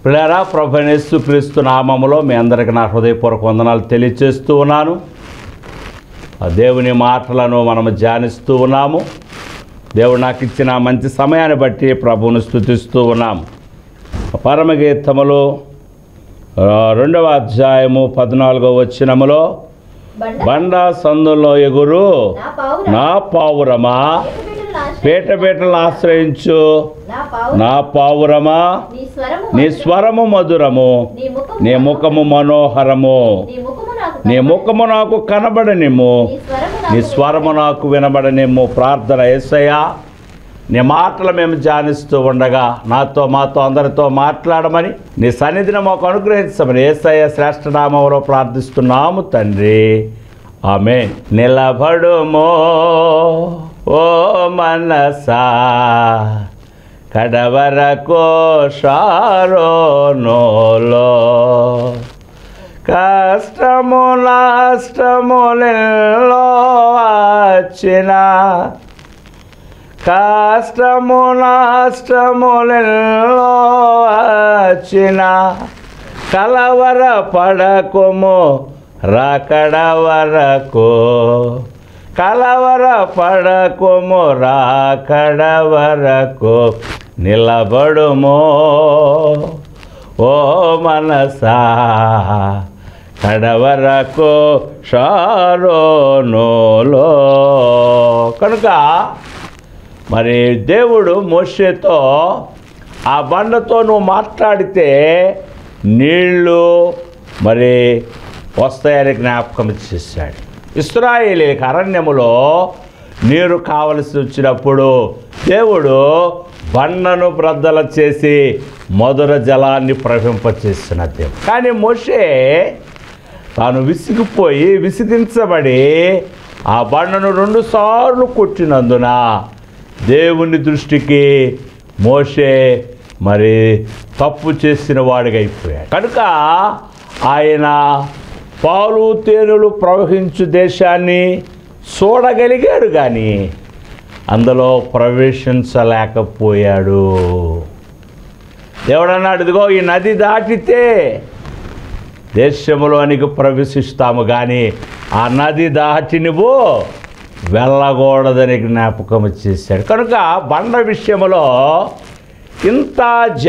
ప్రియరా ప్రభువైన యేసుక్రీస్తు నామములో మీ అందరికీ నా హృదయపూర్వక వందనాలు తెలియజేస్తూ ఉన్నాను. ఆ దేవుని మాటలను మనము ధ్యానిస్తూ ఉన్నాము. దేవుడు నాకు ఇచ్చిన మంచి సమయాన్ని బట్టి ప్రభువును స్తుతిస్తూ ఉన్నాము. పరమగీతములు 2వ అధ్యాయము 14వ వచనములో, బండ సందులో ఎగురు నా పావురమా, పీటలను ఆశ్రయించు నా పావురమా, నీ స్వరము మధురము, నీ ముఖము మనోహరము, నీ ముఖము నాకు కనబడనిమ్ము, నీ స్వరము నాకు వినబడనిమ్ము. ప్రార్థన. యేసయ్యా, నీ మాటలు మేము ధ్యానిస్తూ ఉండగా మాతో అందరితో మాట్లాడమని, నీ సన్నిధిని మాకు అనుగ్రహించమని యేసయ్య శ్రేష్ఠ నామములో ప్రార్థిస్తున్నాము తండ్రి. ఆమేన్. నిలబడుమో ఓ మనసా, కడవరకు షారోనులో, కష్టము నష్టములెన్నో వచ్చిన, కష్టము నష్టములెన్నో వచ్చిన, కలవర పడకుము రాకడ వరకు, కలవర పడకుము రాకడ వరకు, నిలబడుమో ఓ మనసా, కడవరకు షారోనులో. కనుక మరి దేవుడు మోషేతో ఆ బండతో నువ్వు మాట్లాడితే నీళ్ళు మరి వస్తాయని జ్ఞాపకం చేశాడు. ఇశ్రాయేలీయులకు అరణ్యములో నీరు కావలసి వచ్చినప్పుడు దేవుడు బండను బ్రద్దల చేసి మధుర జలాన్ని ప్రవహింపచేసిన దేవుడు. కానీ మోషే తాను విసిగించబడి ఆ బండను 2 సార్లు కొట్టినందున దేవుని దృష్టికి మోషే మరి తప్పు చేసిన వాడిగా అయిపోయాడు. కనుక ఆయన పాలు తేనెలు ప్రవహించు దేశాన్ని చూడగలిగాడు, కానీ అందులో ప్రవేశించలేకపోయాడు. దేవుడు అన్నాడు, ఇదిగో ఈ నది దాటితే దేశంలోనికి ప్రవేశిస్తాము, కానీ ఆ నది దాటి నువ్వు వెళ్ళకూడదని జ్ఞాపకం చేశాడు. కనుక బండ విషయంలో ఇంత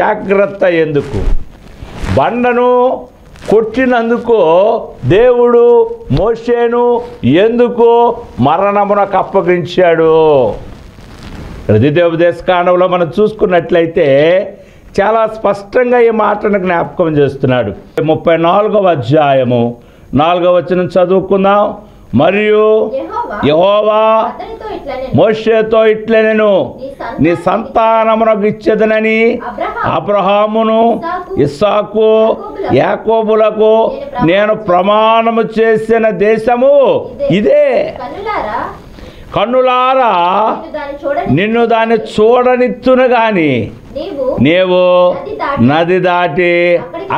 జాగ్రత్త ఎందుకు? బండను కొట్టినందుకు దేవుడు మోషేను ఎందుకు మరణమునకు అప్పగించాడు? ద్వితీయోపదేశకాండంలో మనం చూసుకున్నట్లయితే చాలా స్పష్టంగా ఈ మాటను జ్ఞాపకం చేస్తున్నాడు. 34వ అధ్యాయము 4వ వచనం చదువుకుందాం. మరియు యెహోవా మోషేతో ఇట్లనెను, నీ సంతానమునకు ఇచ్చేదనని అబ్రహామును, ఇస్సాకు, యాకోబులకు నేను ప్రమాణము చేసిన దేశము ఇదే. కన్నులారా నిన్ను దాన్ని చూడనిత్తును, గాని నీవు నది దాటి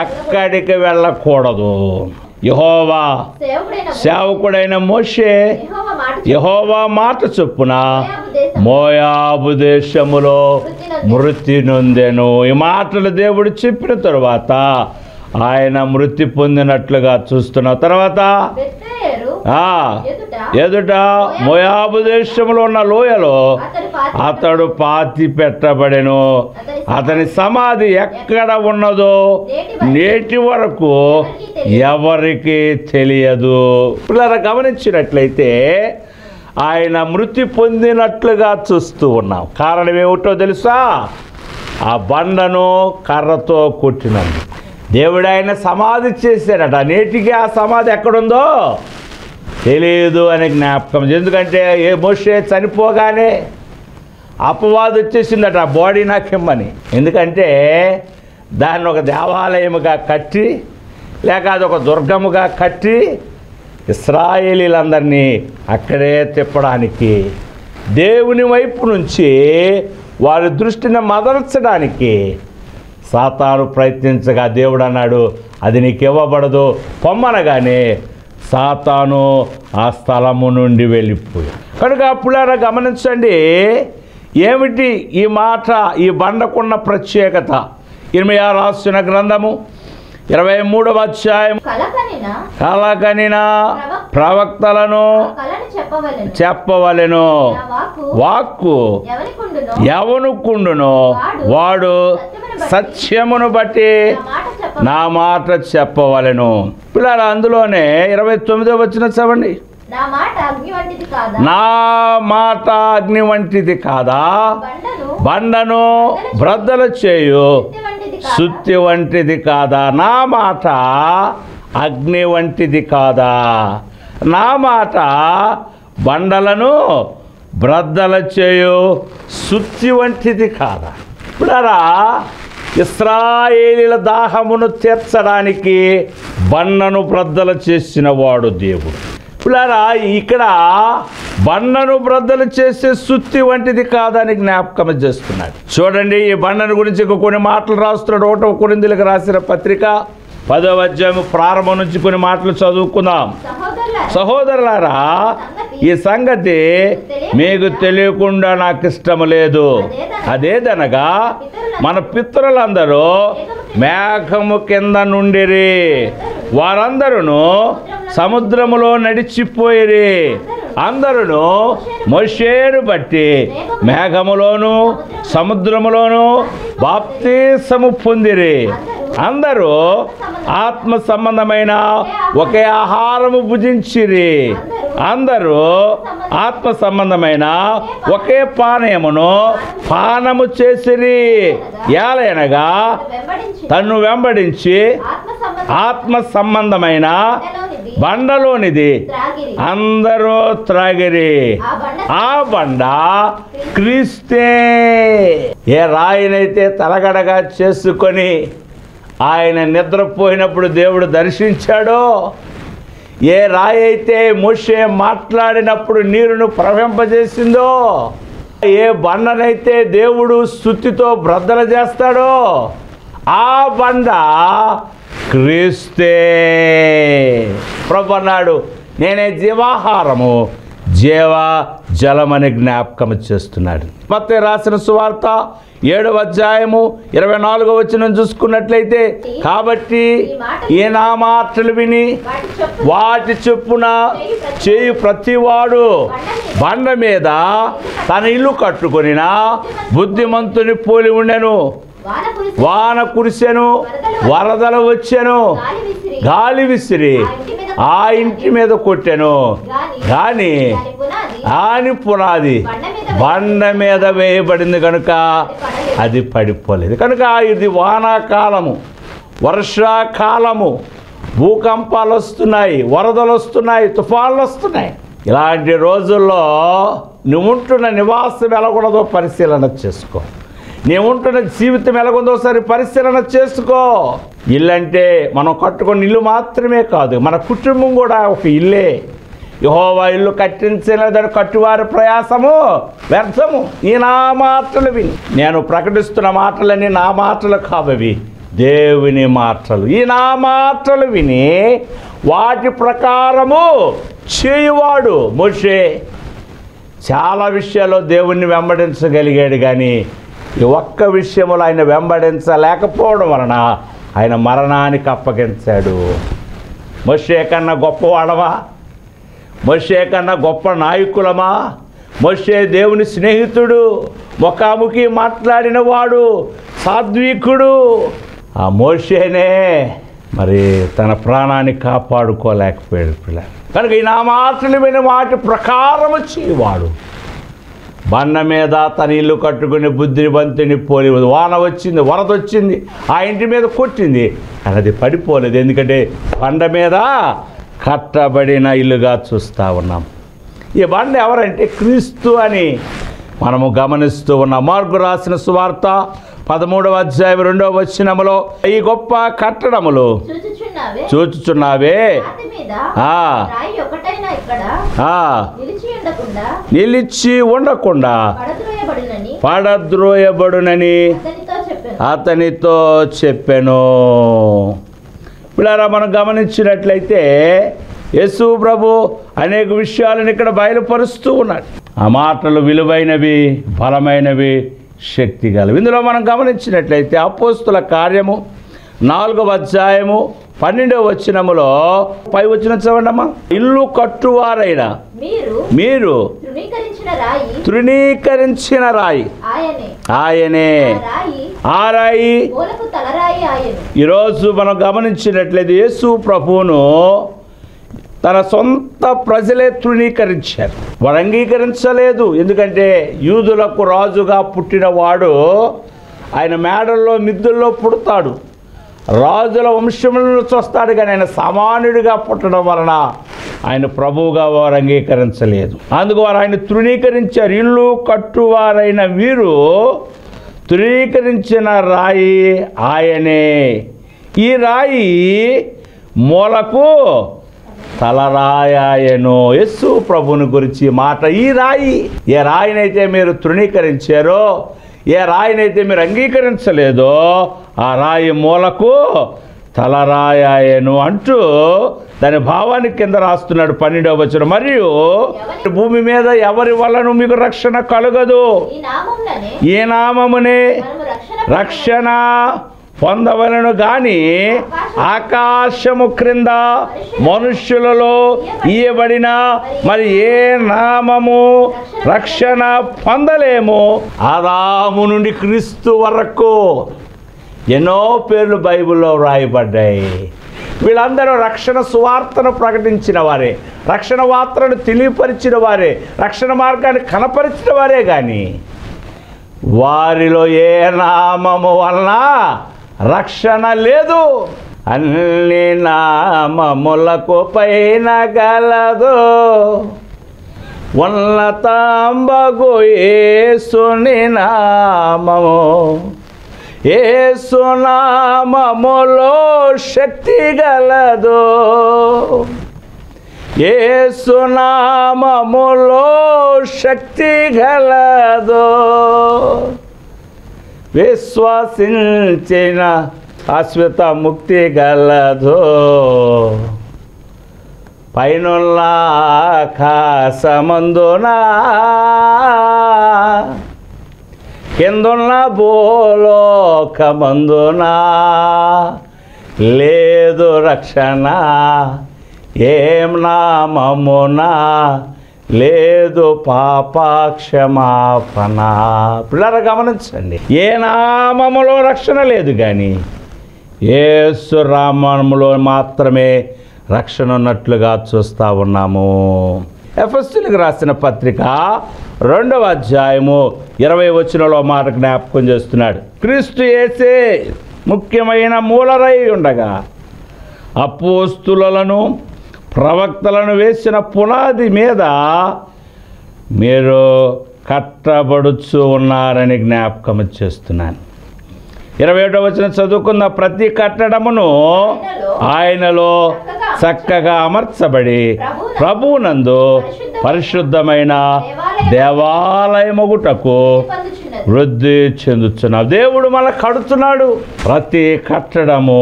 అక్కడికి వెళ్ళకూడదు. యెహోవా సేవకుడైన మోషే యెహోవా మాట చొప్పున మోయాబు దేశములో మృతి నొందెను. ఈ మాటలు దేవుడు చెప్పిన తరువాత ఆయన మృతి పొందినట్లుగా చూస్తున్న తర్వాత ఎదుట మోయాబు దేశంలో ఉన్న లోయలో అతడు పాతి పెట్టబడెను. అతని సమాధి ఎక్కడ ఉన్నదో నేటి వరకు ఎవరికి తెలియదు. పిల్లలు గమనించినట్లయితే ఆయన మృతి పొందినట్లుగా చూస్తూ ఉన్నాం. కారణం ఏమిటో తెలుసా? ఆ బండను కర్రతో కొట్టినందుకు. దేవుడు ఆయన సమాధి చేశాడట. నేటికి ఆ సమాధి ఎక్కడుందో తెలియదు అని జ్ఞాపకం. ఎందుకంటే ఏ మోషే చనిపోగానే అపవాదు వచ్చేసిందట బాడీ నాకిమ్మని. ఎందుకంటే దాన్ని ఒక దేవాలయముగా కట్టి, లేక అదొక దుర్గముగా కట్టి ఇశ్రాయేలీలందరినీ అక్కడే తిప్పడానికి, దేవుని వైపు నుంచి వారి దృష్టిని మదర్చడానికి సాతాను ప్రయత్నించగా దేవుడు అన్నాడు, అది నీకు ఇవ్వబడదు పొమ్మనగానే సాతాను ఆ స్థలము నుండి వెళ్ళిపోయాడు. కనుక అప్పుడారా గమనించండి, ఏమిటి ఈ మాట, ఈ బండకున్న ప్రత్యేకత? ఇర్మీయా రాసిన గ్రంథము 23వ అధ్యాయం కలకనిన ప్రవక్తలను చెప్పవలెను. వాక్కు ఎవనుకుండునో వాడు సత్యమును బట్టి నా మాట చెప్పవలెను. పిల్లలు అందులోనే 29వ వచనం చదవండి. నా మాట అగ్ని వంటిది కాదా, బండను బ్రద్దలు చేయు సుత్తి వంటిది కాదా. నా మాట అగ్ని వంటిది కాదా, నా మాట బండలను బ్రద్దల చేయు సుత్తి వంటిది కాదా. ఇప్పుడారా ఇశ్రాయేలీల దాహమును తీర్చడానికి బండను బ్రద్దలు చేసిన వాడు దేవుడు. ఇప్పుడారా ఇక్కడ బండను బ్రద్దలు చేసే సుత్తి వంటిది కాదని జ్ఞాపకం చేస్తున్నాడు. చూడండి, ఈ బండను గురించి కొన్ని మాటలు రాస్తున్నాడు. 1వ కొరింథీయులకు రాసిన పత్రిక 10వ అధ్యాయం ప్రారంభం నుంచి కొన్ని మాటలు చదువుకుందాం. సహోదరులారా, ఈ సంగతి మీకు తెలియకుండా నాకు ఇష్టం లేదు. అదేదనగా మన పితరులందరూ మేఘము కింద నుండిరి, వారందరూ సముద్రములో నడిచిపోయిరి. అందరూ మోషేను బట్టి మేఘములోను సముద్రములోను బాప్తిసము పొందిరి. అందరూ ఆత్మ సంబంధమైన ఒకే ఆహారము భుజించిరి. అందరూ ఆత్మ సంబంధమైన ఒకే పానీయమును పానము చేసిరి. ఏలయనగా తన్ను వెంబడించి ఆత్మ సంబంధమైన బండలోనిది అందరూ త్రాగిరి. ఆ బండ క్రీస్తే. ఏ రాయినైతే తలగడగా చేసుకొని ఆయన నిద్రపోయినప్పుడు దేవుడు దర్శించాడో, ఏ రాయి అయితే మోషే మాట్లాడినప్పుడు నీరును ప్రవహింపజేసిందో, ఏ బండనైతే దేవుడు స్తుతితో బ్రద్దలు చేస్తాడో ఆ బండ క్రీస్తే. ప్రభు అన్నాడు, నేనే జీవాహారము జీవ జలమని జ్ఞాపకం చేస్తున్నాడు. మత్తయి రాసిన సువార్త 7వ అధ్యాయము 24వ వచనం చూసుకున్నట్లయితే, కాబట్టి ఈ నా మాటలు విని వాటి చొప్పున చేయు ప్రతివాడు బండ మీద తన ఇల్లు కట్టుకొనిన బుద్ధిమంతుని పోలి ఉండెను. వాన కురిసెను, వరదలు వచ్చెను, గాలి విసిరి ఆ ఇంటి మీద కొట్టెను, కానీ ఆని పునాది బండ మీద వేయబడింది కనుక అది పడిపోలేదు. కనుక ఇది వానాకాలము, వర్షాకాలము, భూకంపాలు వస్తున్నాయి, వరదలు వస్తున్నాయి, తుఫాన్లు వస్తున్నాయి. ఇలాంటి రోజుల్లో నువ్వు ఉంటున్న నివాసం ఎలాగున్నదో పరిశీలన చేసుకో. నీవు ఉంటున్న జీవితం ఎలాగుందో ఒకసారి పరిశీలన చేసుకో. ఇల్లు అంటే మనం కట్టుకున్న ఇల్లు మాత్రమే కాదు, మన కుటుంబం కూడా ఒక ఇల్లే. యెహోవా ఇల్లు కట్టించలేదని కట్టువారి ప్రయాసము వ్యర్థము. ఈ నా మాటలు విని, నేను ప్రకటిస్తున్న మాటలన్నీ నా మాటలు కావవి, దేవుని మాటలు. ఈ నా మాటలు విని వాటి ప్రకారము చేయువాడు. మోషే చాలా విషయాల్లో దేవుణ్ణి వెంబడించగలిగాడు, కానీ ఈ ఒక్క విషయంలో ఆయన వెంబడించలేకపోవడం వలన ఆయన మరణానికి అప్పగించాడు. మోషే కన్నా గొప్పవాడవా? మోషే కన్నా గొప్ప నాయకులమా? మోషే దేవుని స్నేహితుడు, ముఖాముఖి మాట్లాడిన వాడు, సాత్వికుడు. ఆ మోషేనే మరి తన ప్రాణాన్ని కాపాడుకోలేకపోయాడు పిల్ల. కనుక ఈ నా మాటలు విని వాటి ప్రకారము చేయవాడు. బండ మీద తన ఇల్లు కట్టుకుని బుద్ధిమంతుని పోలి, వాన వచ్చింది, వరద వచ్చింది, ఆ ఇంటి మీద కొట్టింది, కానీ అది పడిపోలేదు. ఎందుకంటే బండ మీద కట్టబడిన ఇల్లుగా చూస్తూ ఉన్నాం. ఈ బండ ఎవరంటే క్రీస్తు అని మనము గమనిస్తూ ఉన్నాం. మార్కు రాసిన సువార్త 13వ అధ్యాయం 2వ వచనములో, ఈ గొప్ప కట్టడములు చూచుచున్నావే నిలిచి ఉండకుండా పడద్రోయబడునని అతనితో చెప్పెను. పిల్లరా, మనం గమనించినట్లయితే యేసు ప్రభు అనేక విషయాలను ఇక్కడ బయలుపరుస్తూ ఉన్నాడు. ఆ మాటలు విలువైనవి, బలమైనవి, శక్తి గలవి. ఇందులో మనం గమనించినట్లయితే అపోస్తుల కార్యము 4వ అధ్యాయము 12వ వచనములో పై వచనం చదవండమ్మా. ఇల్లు కట్టువారైన మీరు తృణీకరించిన రాయి ఆయనే. ఆ రాయి ఈరోజు మనం గమనించినట్లయితే యేసు ప్రభువును తన సొంత ప్రజలే తృణీకరించారు. వారు అంగీకరించలేదు. ఎందుకంటే యూదులకు రాజుగా పుట్టినవాడు ఆయన మేడల్లో మిద్దుల్లో పుడతాడు, రాజుల వంశంలో చూస్తాడు. కానీ ఆయన సామాన్యుడిగా పుట్టడం వలన ఆయన ప్రభువుగా వారు అంగీకరించలేదు. అందుకు వారు ఆయన తృణీకరించారు. ఇల్లు కట్టువారైన వీరు తృణీకరించిన రాయి ఆయనే. ఈ రాయి మూలకు తలరాయను. యేసు ప్రభుని గురించి మాట ఈ రాయి. ఏ రాయినైతే మీరు తృణీకరించారో, ఏ రాయినైతే మీరు అంగీకరించలేదో ఆ రాయి మూలకు తలరాయను అంటూ దాని భావాన్ని కింద రాస్తున్నాడు 12వ వచనం. మరియు భూమి మీద ఎవరి వలన మీకు రక్షణ కలుగదు, ఈ నామమునే రక్షణ పొందవలను గాని ఆకాశము క్రింద మనుష్యులలో ఇయ్యబడిన మరి ఏ నామము రక్షణ పొందలేము. ఆదాము నుండి క్రీస్తు వరకు ఎన్నో పేర్లు బైబిల్లో వ్రాయబడ్డాయి. వీళ్ళందరూ రక్షణ సువార్తను ప్రకటించిన వారే, రక్షణ వార్తను తెలియపరిచిన వారే, రక్షణ మార్గాన్ని కనపరిచిన వారే. కానీ వారిలో ఏ నామము వలన రక్షణ లేదు. అన్ని నామములకు పైన గలదు ఉన్నతాంబగు యేసుని నామము. యేసు నామములో శక్తి గలదు, యేసు నామములో శక్తి గలదు. విశ్వసించిన శాశ్వత ముక్తి గలదు. పైనున్న ఆకాశమందున కిందున్న భూలోకమందున లేదు రక్షణ, ఏం నామమునా లేదు పాపక్షమాపణ. పిల్లలు గమనించండి, ఏ నామములో రక్షణ లేదు, కానీ యేసు నామములో మాత్రమే రక్షణ ఉన్నట్లుగా చూస్తూ ఉన్నాము. ఎఫెసీయులకు రాసిన పత్రిక 2వ అధ్యాయము 20వ వచనంలో మాట జ్ఞాపకం చేస్తున్నాడు. క్రీస్తు యేసే ముఖ్యమైన మూలరై ఉండగా అపోస్తులను ప్రవక్తలను వేసిన పునాది మీద మీరు కట్టబడుచు ఉన్నారని జ్ఞాపకం చేస్తున్నాను. 27వ వచనం చదువుకున్న ప్రతి కట్టడమును ఆయనలో చక్కగా అమర్చబడి ప్రభువునందు పరిశుద్ధమైన దేవాలయమగుటకు వృద్ధి చెందుతున్నాడు. దేవుడు మన కడుతున్నాడు. ప్రతి కట్టడము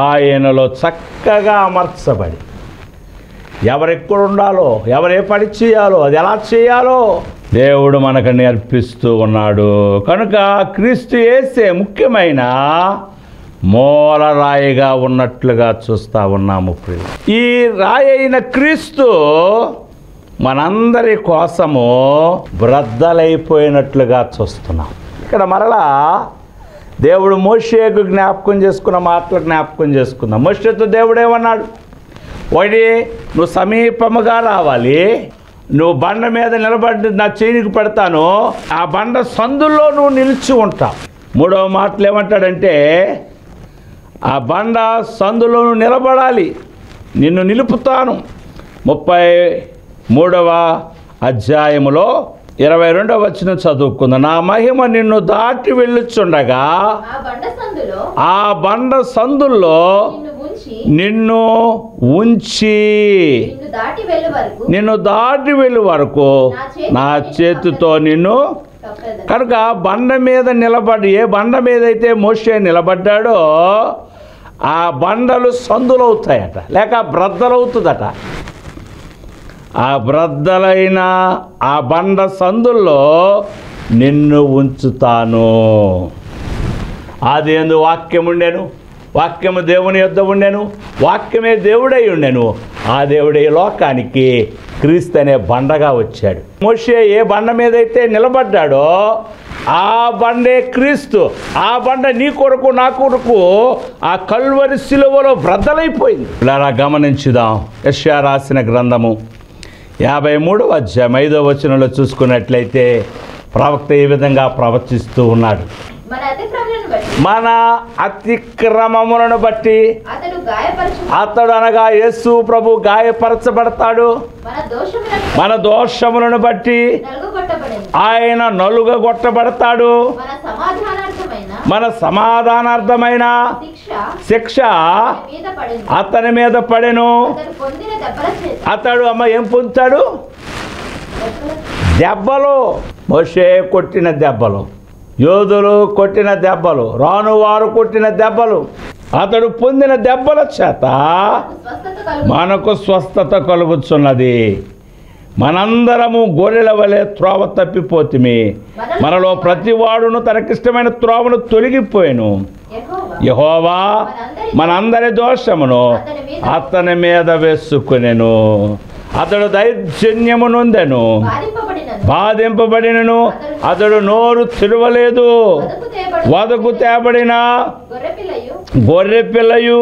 ఆయనలో చక్కగా అమర్చబడి ఎవరెక్కడ ఉండాలో, ఎవరే పని చేయాలో, అది ఎలా చేయాలో దేవుడు మనకు నేర్పిస్తూ ఉన్నాడు. కనుక క్రీస్తు యేసే ముఖ్యమైన మూలరాయిగా ఉన్నట్లుగా చూస్తూ ఉన్నాము. ఈ రాయి అయిన క్రీస్తు మనందరి కోసము బ్రద్దలైపోయినట్లుగా చూస్తున్నాం. ఇక్కడ మరలా దేవుడు మోషేకు జ్ఞాపకం చేసుకున్న మాటలు జ్ఞాపకం చేసుకుందాం. మోషేతో దేవుడు ఏమన్నాడు? ఒకటి, నువ్వు సమీపముగా రావాలి, నువ్వు బండ మీద నిలబడి నా చేయికి పెడతాను, ఆ బండ సందుల్లో నువ్వు నిలిచి ఉంటావు. 3వ మాటలు ఏమంటాడంటే, ఆ బండ సందులో నువ్వు నిలబడాలి, నిన్ను నిలుపుతాను. 33వ అధ్యాయములో 22వ వచనం చదువుకుందాం. నా మహిమ నిన్ను దాటి వెళ్ళుచుండగా ఆ బండ సందుల్లో నిన్ను ఉంచి దాటి వెళ్ళే వరకు నా చేతితో నిన్ను. కనుక బండ మీద నిలబడి, ఏ బండ మీద అయితే మోషే నిలబడ్డాడో ఆ బండలు సందులవుతాయట, లేక బ్రద్దలవుతుందట. ఆ బ్రద్దలైన ఆ బండ సందుల్లో నిన్ను ఉంచుతాను. ఆదియందు వాక్యం ఉండెను, వాక్యము దేవుని యొద్ద ఉండెను, వాక్యమే దేవుడై ఉండెను. ఆ దేవుడే లోకానికి క్రీస్తు అనే బండగా వచ్చాడు. మోషే ఏ బండ మీద అయితే నిలబడ్డాడో ఆ బండే క్రీస్తు. ఆ బండ నీ కొరకు నా కొరకు ఆ కల్వరి శిలువలో బ్రద్దలైపోయింది. ఇలా గమనించుదాం. యెషయా రాసిన గ్రంథము 53వ అధ్యాయం 5వ వచనంలో చూసుకున్నట్లయితే ప్రవక్త ఈ విధంగా ప్రవచిస్తూ ఉన్నాడు. మన అతిక్రమములను బట్టి అతడు అనగా యేసు ప్రభు గాయపరచబడతాడు. మన దోషములను బట్టి ఆయన నలుగగొట్టబడతాడు. మన సమాధానార్థమైన శిక్ష అతని మీద పడెను. అతడు ఏం పొందుతాడు? దెబ్బలు. మోషే కొట్టిన దెబ్బలు, యోధులు కొట్టిన దెబ్బలు, రానువారు కొట్టిన దెబ్బలు, అతడు పొందిన దెబ్బల చేత మనకు స్వస్థత కలుగుతున్నది. మనందరము గొర్రెల వలె త్రోవ తప్పిపోతిమి, మనలో ప్రతివాడును తనకిష్టమైన త్రోవను తొలగిపోయాను. యెహోవా మనందరి దోషమును అతని మీద వేసుకునెను. అతడు దైర్జన్యము నొందెను, బాధింపబడినను అతడు నోరు తెరవలేదు. వదకు తేబడిన గొర్రె పిల్లయు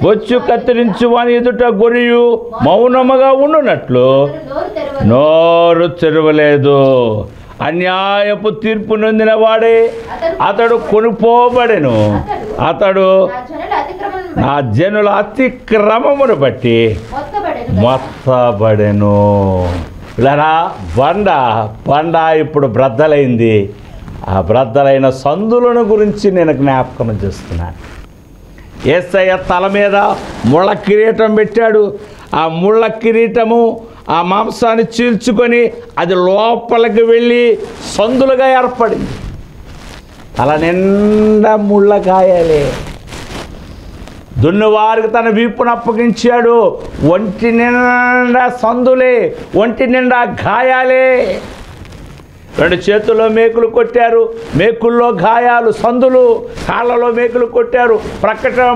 బొచ్చు కత్తిరించు వాని ఎదుట గొర్రెయు మౌనముగా ఉండునట్లు నోరు తెరవలేదు. అన్యాయపు తీర్పు నొందిన వాడే అతడు కొనుపోబడెను. అతడు నా జనుల అతిక్రమమును బట్టి మొత్తబడెను. ఇలా బండ ఇప్పుడు బ్రద్దలైంది. ఆ బ్రద్దలైన సందులను గురించి నేను జ్ఞాపకం చేస్తున్నాను. యేసయ్య తల మీద ముళ్ళ కిరీటం పెట్టాడు. ఆ ముళ్ళ కిరీటము ఆ మాంసాన్ని చీల్చుకొని అది లోపలికి వెళ్ళి సందులుగా ఏర్పడింది. తల నిండా ముళ్ళ గాయాలే. దున్నువారికి తన వీపును అప్పగించాడు. ఒంటి నిండా సందులే, ఒంటి నిండా గాయాలే. 2 చేతుల్లో మేకులు కొట్టారు, మేకుల్లో గాయాలు, సందులు. కాళ్ళలో మేకులు కొట్టారు,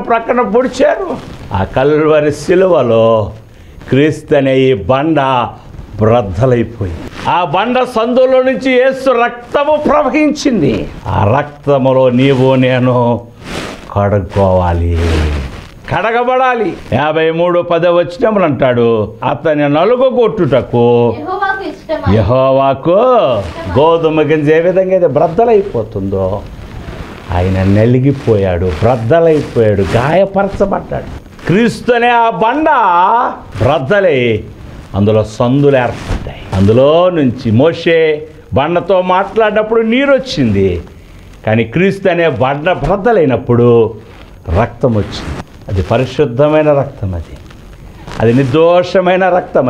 ప్రక్కన పొడిచారు. ఆ కల్వరి శిలువలో క్రీస్తు అనే ఈ బండ బ్రద్దలైపోయింది. ఆ బండ సందులో నుంచి యేసు రక్తము ప్రవహించింది. ఆ రక్తములో నీవు నేను కడుక్కోవాలి, కడగబడాలి. 53:10 వచనములు అంటాడు, అతని నలుగగొట్టుటకు యెహోవాకు గోధుమ గింజ ఏ విధంగా అయితే బ్రద్దలైపోతుందో ఆయన నలిగిపోయాడు, బ్రద్దలైపోయాడు, గాయపరచబడ్డాడు. క్రీస్తు అనే ఆ బండ బ్రద్దలై అందులో సందులు ఏర్పడ్డాయి. అందులో నుంచి మోషే బండతో మాట్లాడినప్పుడు నీరు వచ్చింది. కానీ క్రీస్తు అనే బండ బ్రద్దలైనప్పుడు రక్తం వచ్చింది. అది పరిశుద్ధమైన రక్తం, అది నిర్దోషమైన రక్తం,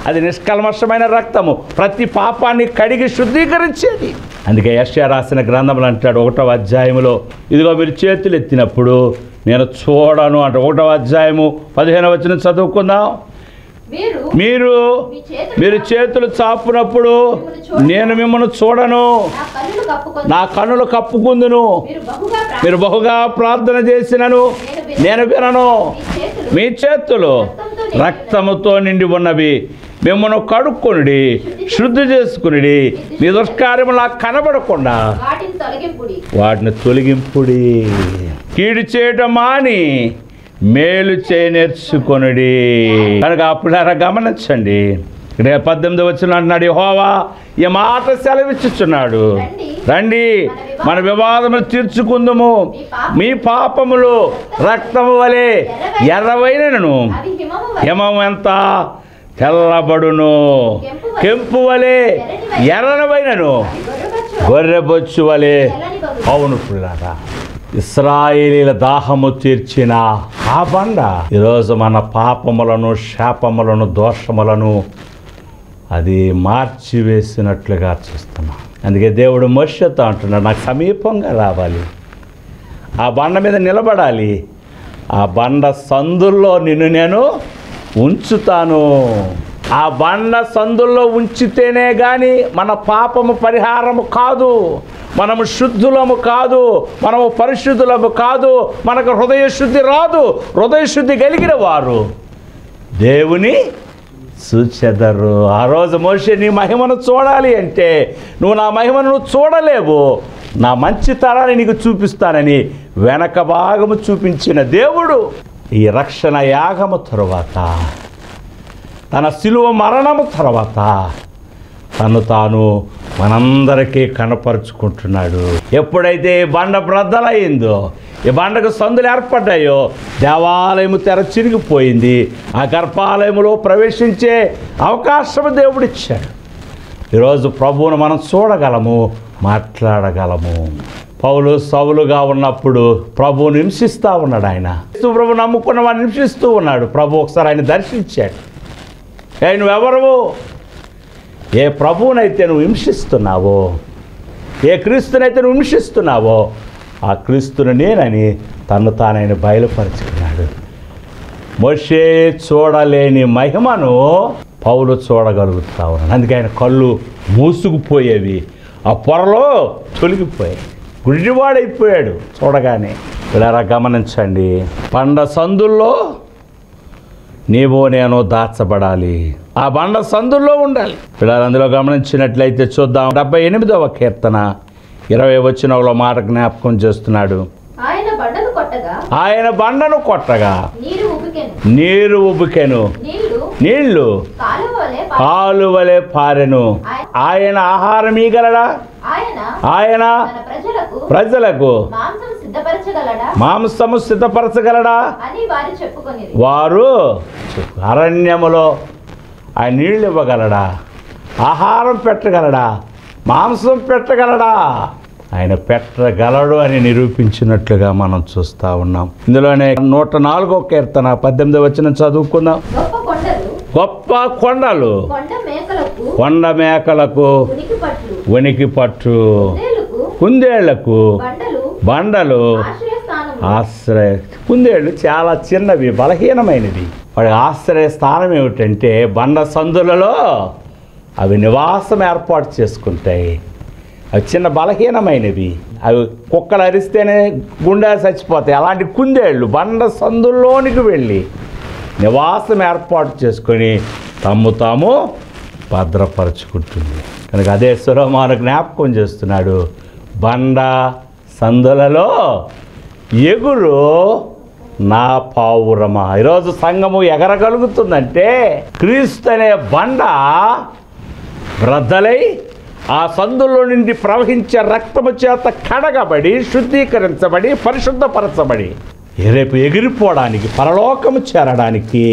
అది నిష్కల్మషమైన రక్తము. ప్రతి పాపాన్ని కడిగి శుద్ధీకరించేది. అందుకే యెషయా రాసిన గ్రంథములు అంటాడు 1వ అధ్యాయములో, ఇదిగో మీరు చేతులు ఎత్తినప్పుడు నేను చూడను అంట. 1వ అధ్యాయము 15వ వచనం చదువుకుందాం. మీరు చేతులు చాపునప్పుడు నేను మిమ్మల్ని చూడను, నా కన్నులు కప్పుకుందును. మీరు బహుగా ప్రార్థన చేసినను నేను వినను. మీ చేతులు రక్తముతో నిండి ఉన్నవి, మిమ్మల్ని కడుక్కొనుడి, శుద్ధి చేసుకుని మీ దుష్కార్యములు నాకు కనబడకుండా వాటిని తొలగింపుడి. కీడు చేయటం మాని మేలు చేయ నేర్చుకొనుడి. కనుక అప్పుడు గమనించండి. 18వ వచనం అంటున్నాడు, యెహోవా ఈ మాట సెలవిచ్చుచున్నాడు, రండి మన వివాదములు తీర్చుకుందుము. మీ పాపములు రక్తము వలె ఎర్రవైనను హిమము ఎంత తెల్లబడును, కెంపు వలె ఎర్రనవైనను గొర్రెబొచ్చు వలె. అవును పిల్లారా, ఇశ్రాయేలీల దాహము తీర్చిన ఆ బండ ఈరోజు మన పాపములను, శాపములను, దోషములను అది మార్చివేసినట్లుగా చూస్తున్నాం. అందుకే దేవుడు మోషేతో అంటున్నాడు, నాకు సమీపంగా రావాలి, ఆ బండ మీద నిలబడాలి, ఆ బండ సందుల్లో నిన్ను నేను ఉంచుతాను. ఆ బండ సందుల్లో ఉంచితేనే కానీ మన పాపము పరిహారము కాదు, మనము శుద్ధులము కాదు, మనము పరిశుద్ధులము కాదు, మనకు హృదయ శుద్ధి రాదు. హృదయ శుద్ధి కలిగిన వారు దేవుని చూచెదరు. ఆ రోజు మోషే నీ మహిమను చూడాలి అంటే నువ్వు నా మహిమను నువ్వు చూడలేవు, నా మంచితనాన్ని నీకు చూపిస్తానని వెనక భాగము చూపించిన దేవుడు ఈ రక్షణ యాగము తరువాత, తన శిలువ మరణము తర్వాత తను తాను మనందరికీ కనపరుచుకుంటున్నాడు. ఎప్పుడైతే ఈ బండ బ్రద్దలయ్యిందో, ఈ బండకు సందులు ఏర్పడ్డాయో, దేవాలయము తెర చిరిగిపోయింది. ఆ గర్భాలయములో ప్రవేశించే అవకాశము దేవుడిచ్చాడు. ఈరోజు ప్రభువును మనం చూడగలము, మాట్లాడగలము. పౌలు సౌలుగా ఉన్నప్పుడు ప్రభువును హింసిస్తూ ఉన్నాడు. ఆయన ప్రభు నమ్ముకున్న వాడిని హింసిస్తూ ఉన్నాడు. ప్రభు ఒకసారి ఆయన దర్శించాడు. నువ్వెవరవు? ఏ ప్రభువునైతే నువ్వు హింసిస్తున్నావో, ఏ క్రీస్తునైతే నువ్వు హింసిస్తున్నావో ఆ క్రీస్తును నేనని తను తానైన బయలుపరుచుకున్నాడు. మోషే చూడలేని మహిమను పౌలు చూడగలుగుతా ఉన్నాడు. అందుకే ఆయన కళ్ళు మూసుకుపోయేవి, ఆ పొరలో తొలగిపోయాయి, గుడ్డివాడైపోయాడు చూడగానే. ఇలా గమనించండి, బండ సందుల్లో నీవు నేను దాచబడాలి, ఆ బండ సందుల్లో ఉండాలి. పిల్లలు అందులో గమనించినట్లయితే చూద్దాం. 78వ కీర్తన 20వ వచనంలో మాట జ్ఞాపకం చేస్తున్నాడు. ఆయన బండను కొట్టగా నీరు ఉబికెను, నీళ్లు కాలువలే పారెను. ఆయన ఆహారం ఇయ్యగలడా? ఆయన ప్రజలకు మాంసము సిద్ధపరచగలడా? వారు అరణ్యములో ఆయన నీళ్ళు ఇవ్వగలడా? ఆహారం పెట్టగలడా? మాంసం పెట్టగలడా? ఆయన పెట్టగలడు అని నిరూపించినట్లుగా మనం చూస్తూ ఉన్నాం. ఇందులోనే 104వ కీర్తన 18వ వచనం చదువుకుందాం. గొప్ప కొండలు కొండ మేకలకు ఉనికి పట్టు, కుందేళ్లకు బండలు ఆశ్రయ. కుందేళ్ళు చాలా చిన్నవి, బలహీనమైనవి. వాడి ఆశ్రయ స్థానం ఏమిటంటే బండ సందులలో అవి నివాసం ఏర్పాటు చేసుకుంటాయి. అవి చిన్న బలహీనమైనవి, అవి కుక్కలు అరిస్తేనే గుండె చచ్చిపోతాయి. అలాంటి కుందేళ్ళు బండ సందుల్లోనికి వెళ్ళి నివాసం ఏర్పాటు చేసుకొని తాము భద్రపరచుకుంటుంది. కనుక అదే సొలొమోను జ్ఞాపకం చేస్తున్నాడు, బండ సందులలో ఎగురు నా పావురమా. ఈరోజు సంఘము ఎగరగలుగుతుందంటే క్రీస్తు అనే బండ బ్రద్దలై ఆ సందులో నుండి ప్రవహించే రక్తము చేత కడగబడి, శుద్ధీకరించబడి, పరిశుద్ధపరచబడి రేపు ఎగిరిపోవడానికి, పరలోకము చేరడానికి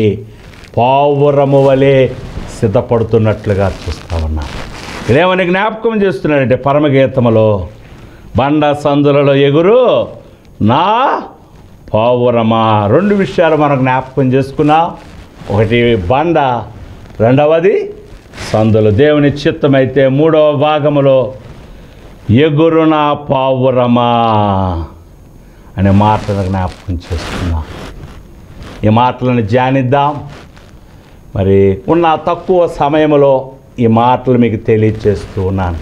పావురము వలె సిద్ధపడుతున్నట్లుగా చూస్తా ఉన్నాం. ఇదేమని జ్ఞాపకం చేస్తున్నాడంటే పరమగీతములో, బండ సందులలో ఎగురు నా పావురమా. 2 విషయాలు మనం జ్ఞాపకం చేసుకున్నాం. ఒకటి బండ, రెండవది సందులు. దేవుని చిత్తమైతే 3వ భాగములో ఎగురు నా పావురమా అనే మాటలను జ్ఞాపకం చేసుకున్నాం. ఈ మాటలను ధ్యానిద్దాం. మరి ఉన్న తక్కువ సమయంలో ఈ మాటలు మీకు తెలియచేస్తూ ఉన్నాను.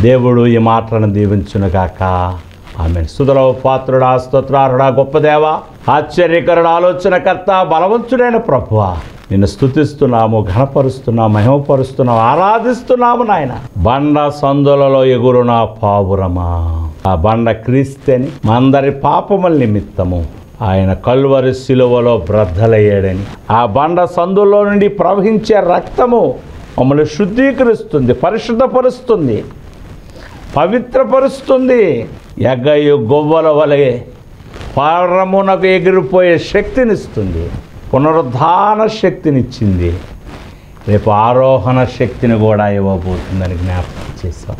దేవుడు ఈ మాటలను దీవించునుగాక. ఆమేన్. స్తుతుల పాత్రుడా, స్తోత్రార్హుడా, గొప్ప దేవా, ఆశ్చర్యకరుడు, ఆలోచనకర్త, బలవంతుడైన ప్రభువా, నిన్ను స్తుతిస్తున్నాము, ఘనపరుస్తున్నాము, మహిమపరుస్తున్నాము, ఆరాధిస్తున్నాము నాయన. బండ సందులలో ఎగురు నా పావురమా. ఆ బండ క్రీస్తుని మందరి పాపముల నిమిత్తము ఆయన కల్వరి శిలువలో బ్రద్దలయ్యాడని, ఆ బండ సందులో నుండి ప్రవహించే రక్తము మమ్మల్ని శుద్ధీకరిస్తుంది, పరిశుద్ధపరుస్తుంది, పవిత్రపరుస్తుంది. ఎగ్గయు గొవ్వల వలె పరమునకు ఎగిరిపోయే శక్తినిస్తుంది, పునరుద్ధాన శక్తినిచ్చింది, రేపు ఆరోహణ శక్తిని కూడా ఇవ్వబోతుందని జ్ఞాపకం చేశాం.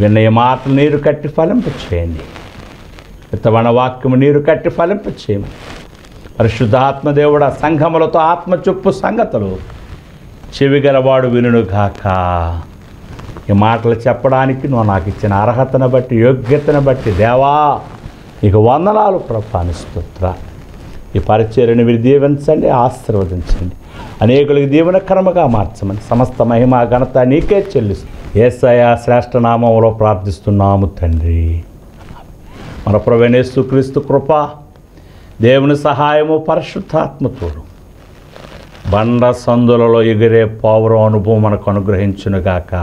విన్న ఈ మాటలు నీరు కట్టి ఫలింపచేయండి. విత్తబడిన వాక్యము నీరు కట్టి ఫలింపచేయము. పరిశుద్ధాత్మదేవుడ, సంఘములతో ఆత్మ చొప్పు సంగతులు చెవిగలవాడు వినుగాక. ఈ మాటలు చెప్పడానికి నువ్వు నాకు ఇచ్చిన అర్హతను బట్టి, యోగ్యతను బట్టి దేవా నీకు వందనాలు ప్రభా. స్తోత్ర. ఈ పరిచర్యను మీరు దీవించండి, ఆశీర్వదించండి. అనేకులకు దీవెనకరముగా మార్చమని సమస్త మహిమ ఘనత నీకే చెల్లిస్తూ యేసయ్య శ్రేష్ఠ నామములో ప్రార్థిస్తున్నాము తండ్రి. మన ప్రభువైన యేసుక్రీస్తు కృప, దేవుని సహాయము, పరిశుద్ధాత్మతోడు బండ సందులలో ఎగిరే పౌరం అనుభవం మనకు అనుగ్రహించునుగాక.